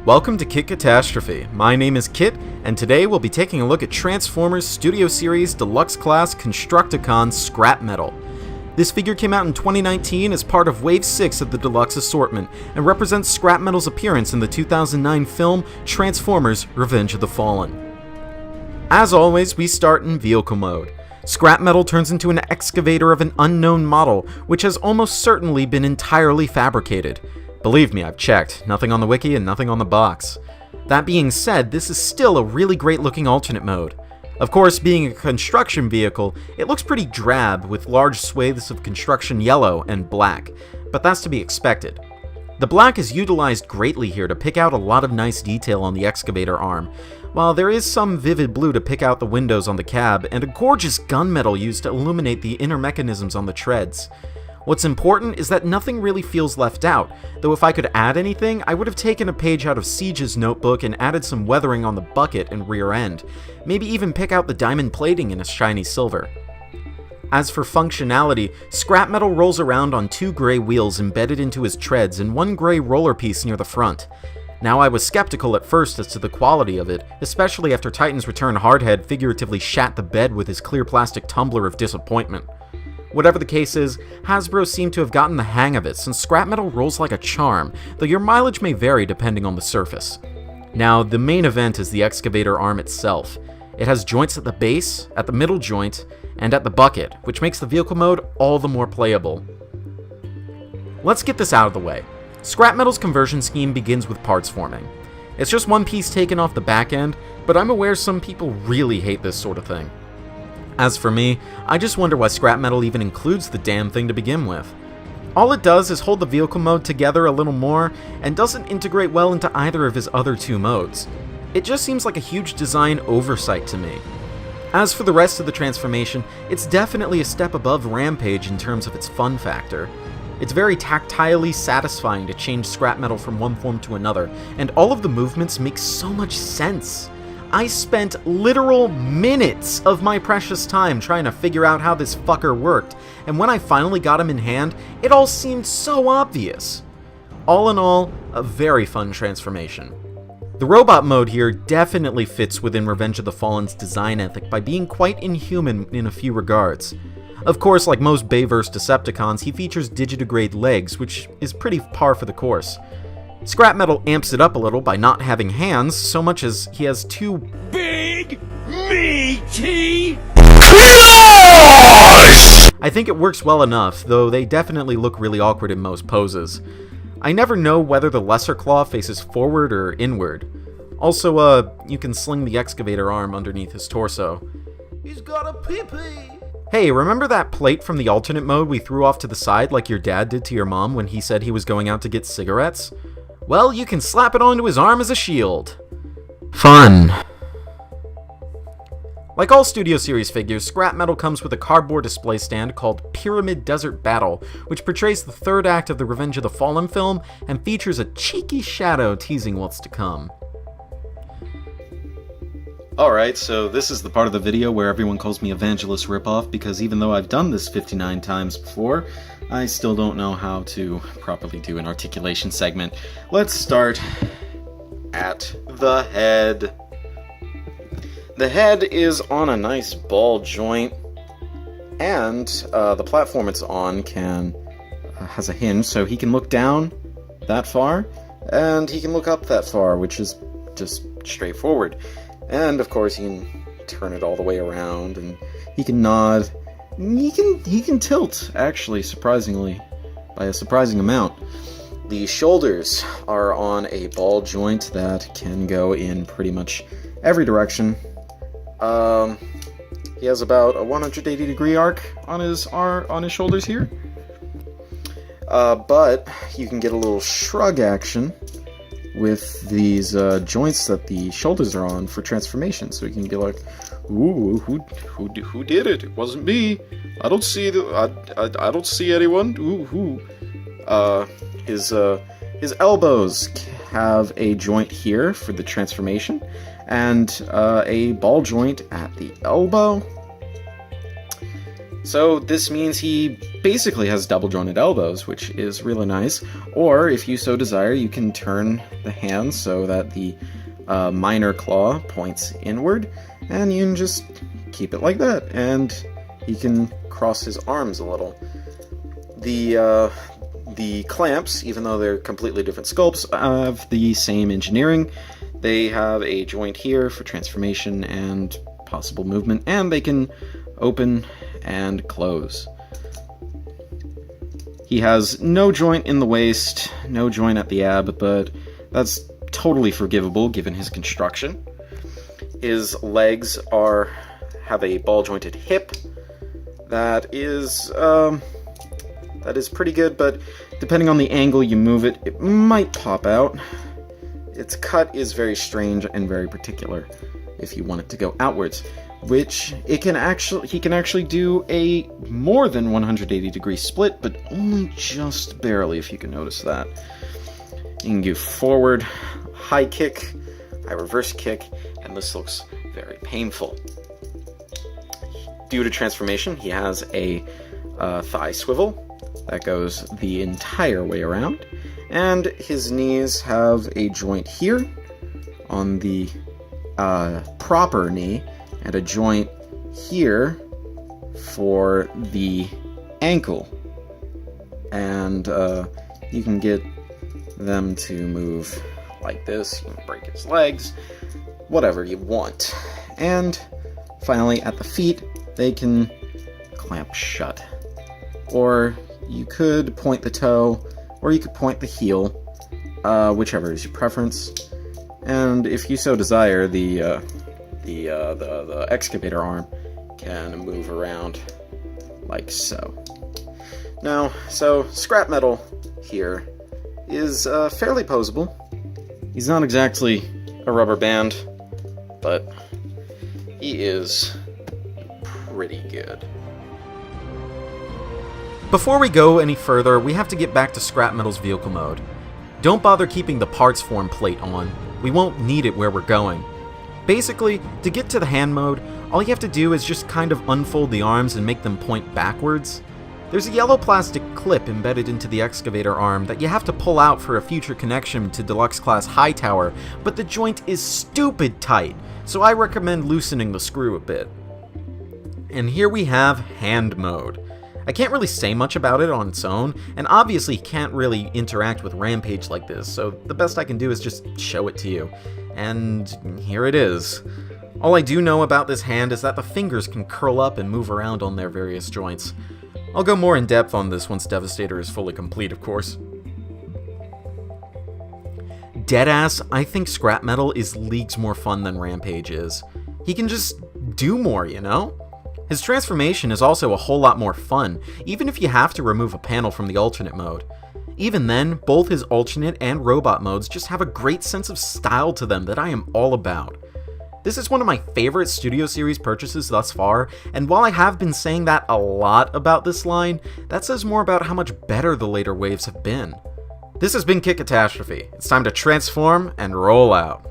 Welcome to Kit Katastrophe. My name is Kit, and today we'll be taking a look at Transformers Studio Series Deluxe Class Constructicon Scrap Metal. This figure came out in 2019 as part of Wave 6 of the Deluxe assortment, and represents Scrap Metal's appearance in the 2009 film Transformers Revenge of the Fallen. As always, we start in vehicle mode. Scrap Metal turns into an excavator of an unknown model, which has almost certainly been entirely fabricated. Believe me, I've checked. Nothing on the wiki and nothing on the box. That being said, this is still a really great looking alternate mode. Of course, being a construction vehicle, it looks pretty drab with large swathes of construction yellow and black, but that's to be expected. The black is utilized greatly here to pick out a lot of nice detail on the excavator arm, while there is some vivid blue to pick out the windows on the cab and a gorgeous gunmetal used to illuminate the inner mechanisms on the treads. What's important is that nothing really feels left out, though if I could add anything, I would have taken a page out of Siege's notebook and added some weathering on the bucket and rear end, maybe even pick out the diamond plating in a shiny silver. As for functionality, Scrap Metal rolls around on two gray wheels embedded into his treads and one gray roller piece near the front. Now, I was skeptical at first as to the quality of it, especially after Titan's Return Hardhead figuratively shat the bed with his clear plastic tumbler of disappointment. Whatever the case is, Hasbro seemed to have gotten the hang of it since Scrap Metal rolls like a charm, though your mileage may vary depending on the surface. Now, the main event is the excavator arm itself. It has joints at the base, at the middle joint, and at the bucket, which makes the vehicle mode all the more playable. Let's get this out of the way. Scrap Metal's conversion scheme begins with parts forming. It's just one piece taken off the back end, but I'm aware some people really hate this sort of thing. As for me, I just wonder why Scrap Metal even includes the damn thing to begin with. All it does is hold the vehicle mode together a little more, and doesn't integrate well into either of his other two modes. It just seems like a huge design oversight to me. As for the rest of the transformation, it's definitely a step above Rampage in terms of its fun factor. It's very tactilely satisfying to change Scrap Metal from one form to another, and all of the movements make so much sense. I spent literal minutes of my precious time trying to figure out how this fucker worked, and when I finally got him in hand, it all seemed so obvious. All in all, a very fun transformation. The robot mode here definitely fits within Revenge of the Fallen's design ethic by being quite inhuman in a few regards. Of course, like most Bayverse Decepticons, he features digitigrade legs, which is pretty par for the course. Scrap Metal amps it up a little by not having hands, so much as he has two big, meaty claws! I think it works well enough, though they definitely look really awkward in most poses. I never know whether the lesser claw faces forward or inward. Also, you can sling the excavator arm underneath his torso. He's got a pee-pee! Hey, remember that plate from the alternate mode we threw off to the side like your dad did to your mom when he said he was going out to get cigarettes? Well, you can slap it onto his arm as a shield. Fun. Like all Studio Series figures, Scrap Metal comes with a cardboard display stand called Pyramid Desert Battle, which portrays the third act of the Revenge of the Fallen film and features a cheeky shadow teasing what's to come. Alright, so this is the part of the video where everyone calls me Evangelist Ripoff, because even though I've done this 59 times before, I still don't know how to properly do an articulation segment. Let's start at the head. The head is on a nice ball joint, and the platform it's on has a hinge, so he can look down that far, and he can look up that far, which is just straightforward. And of course he can turn it all the way around, and he can nod. He can tilt, actually, surprisingly, by a surprising amount. The shoulders are on a ball joint that can go in pretty much every direction. He has about a 180-degree arc on his shoulders here. But you can get a little shrug action with these joints that the shoulders are on for transformation, so you can be like, "Ooh, who did it? It wasn't me. I don't see I don't see anyone." Ooh. His elbows have a joint here for the transformation, and a ball joint at the elbow. So this means he basically has double jointed elbows, which is really nice. Or if you so desire, you can turn the hand so that the minor claw points inward, and you can just keep it like that, and he can cross his arms a little. The clamps, even though they're completely different sculpts, have the same engineering. They have a joint here for transformation and possible movement, and they can open and close. He has no joint in the waist, no joint at the ab, but that's totally forgivable given his construction. His legs have a ball-jointed hip that is pretty good, but depending on the angle you move it, it might pop out. Its cut is very strange and very particular if you want it to go outwards, which he can actually do a more than 180-degree split, but only just barely, if you can notice that. You can do forward, high kick, high reverse kick, and this looks very painful. Due to transformation, he has a thigh swivel that goes the entire way around, and his knees have a joint here on the proper knee, and a joint here for the ankle. And you can get them to move like this. You can break his legs, whatever you want. And finally, at the feet, they can clamp shut. Or you could point the toe, or you could point the heel, whichever is your preference. And if you so desire, the excavator arm can move around like so. Now, so scrap metal here is fairly posable. He's not exactly a rubber band, but he is pretty good. Before we go any further, we have to get back to scrap metal's vehicle mode. Don't bother keeping the parts form plate on. We won't need it where we're going. Basically, to get to the hand mode, all you have to do is just kind of unfold the arms and make them point backwards. There's a yellow plastic clip embedded into the excavator arm that you have to pull out for a future connection to Deluxe Class Hightower, but the joint is stupid tight, so I recommend loosening the screw a bit. And here we have hand mode. I can't really say much about it on its own, and obviously can't really interact with Rampage like this, so the best I can do is just show it to you. And here it is. All I do know about this hand is that the fingers can curl up and move around on their various joints. I'll go more in depth on this once Devastator is fully complete, of course. Deadass, I think scrap metal is leagues more fun than Rampage is. He can just do more, you know? His transformation is also a whole lot more fun, even if you have to remove a panel from the alternate mode. Even then, both his alternate and robot modes just have a great sense of style to them that I am all about. This is one of my favorite Studio Series purchases thus far, and while I have been saying that a lot about this line, that says more about how much better the later waves have been. This has been Katastrophe. It's time to transform and roll out.